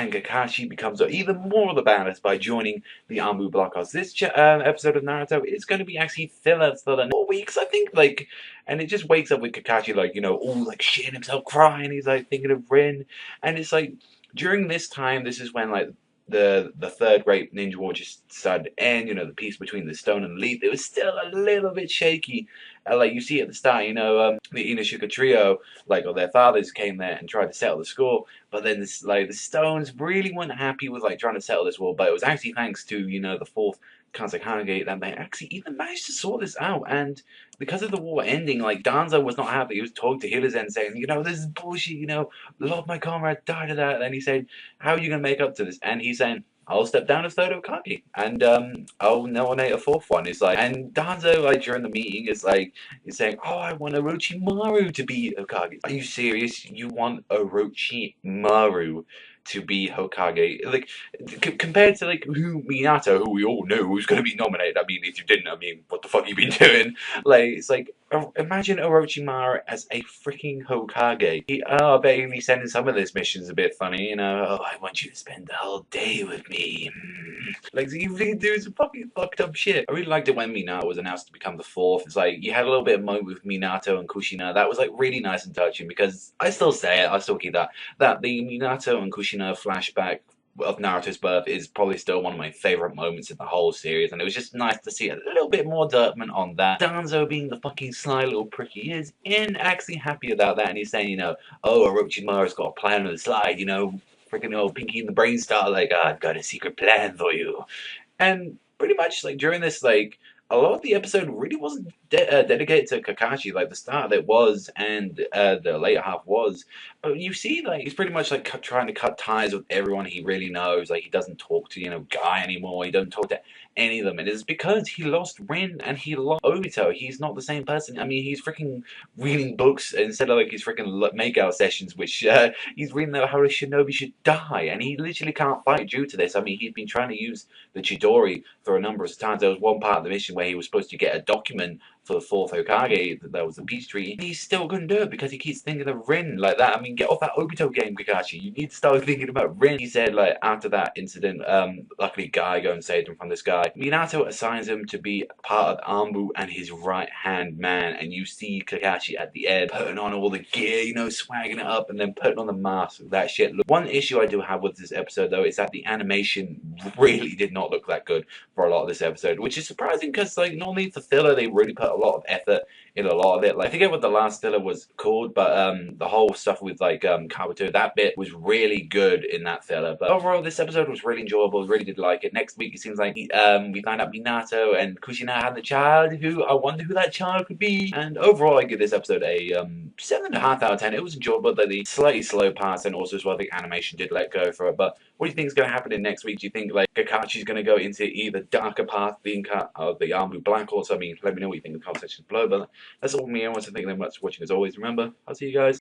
and Kakashi becomes even more of the badass by joining the Anbu blockhouse. This episode of Naruto is going to be actually filler for the 4 weeks, I think. Like, and it just wakes up with Kakashi, like, you know, all like shitting himself, crying. He's like thinking of Rin, and it's like during this time, this is when like the third great ninja war just started to end. You know, the peace between the stone and the leaf. It was still a little bit shaky. Like you see at the start, you know, the Inosuka trio, like, or their fathers came there and tried to settle the score. But then this, like, the Stones really weren't happy with like trying to settle this war. But it was actually thanks to, you know, the fourth Kazekage that they actually even managed to sort this out. And because of the war ending, like, Danzo was not happy. He was talking to Hiruzen saying, you know, this is bullshit. You know, a lot of my comrades died of that. And then he said, how are you gonna make up to this? And he's saying, I'll step down as third Hokage, and I'll nominate a fourth one. It's like, and Danzo, like, during the meeting, is like, he's saying, oh, I want Orochimaru to be Hokage. Are you serious? You want Orochimaru to be Hokage? Like, compared to, like, Minato, who we all knew was going to be nominated. I mean, if you didn't, I mean, what the fuck you been doing? Like, it's like, imagine Orochimaru as a freaking Hokage. I bet he'll be sending some of those missions a bit funny, you know. Oh, I want you to spend the whole day with me. Like, so you really do some fucking fucked up shit. I really liked it when Minato was announced to become the fourth. It's like, you had a little bit of moment with Minato and Kushina. That was, like, really nice and touching, because I still say it, I still keep that the Minato and Kushina flashback of Naruto's birth is probably still one of my favourite moments in the whole series, and it was just nice to see a little bit more development on that. Danzo, being the fucking sly little prick he is, actually happy about that, and he's saying, you know, oh, Orochimaru's got a plan on the slide, you know, freaking old Pinky and the Brain Star, like, I've got a secret plan for you. And pretty much, like, during this, like, a lot of the episode really wasn't dedicated to Kakashi. Like, the start of it was, and the later half was. But you see, like, he's pretty much, like, trying to cut ties with everyone he really knows. Like, he doesn't talk to, you know, Guy anymore. He doesn't talk to any of them. And it's because he lost Rin and he lost Obito. He's not the same person. I mean, he's freaking reading books instead of, like, his freaking makeout sessions, which he's reading how a shinobi should die. And he literally can't fight due to this. I mean, he's been trying to use the Chidori for a number of times. There was one part of the mission where he was supposed to get a document for the fourth Hokage, that was the peace treaty, and he's still couldn't do it because he keeps thinking of Rin like that. I mean, get off that Obito game, Kakashi. You need to start thinking about Rin. He said, like, after that incident, luckily Guy go and saved him from this guy. Minato assigns him to be part of Anbu and his right-hand man, and you see Kakashi at the end putting on all the gear, you know, swagging it up, and then putting on the mask. That shit. Look, one issue I do have with this episode, though, is that the animation really did not look that good for a lot of this episode, which is surprising because, like, normally for filler they really put a lot of effort in a lot of it. Like, I forget what the last filler was called, but the whole stuff with, like, Kabuto, that bit was really good in that filler. But overall, this episode was really enjoyable. Really did like it. Next week, it seems like we find out Minato and Kushina had the child. Who I wonder who that child could be. And overall, I give this episode a 7.5 out of 10. It was enjoyable, but the slightly slow parts, and also as well the animation did let go for it. But what do you think is going to happen in next week? Do you think, like, Kakashi's going to go into either darker path, being cut of the Anbu Black Horse? I mean, let me know what you think in the comment section below. But that's all from me. I want to thank you very much for watching as always. Remember, I'll see you guys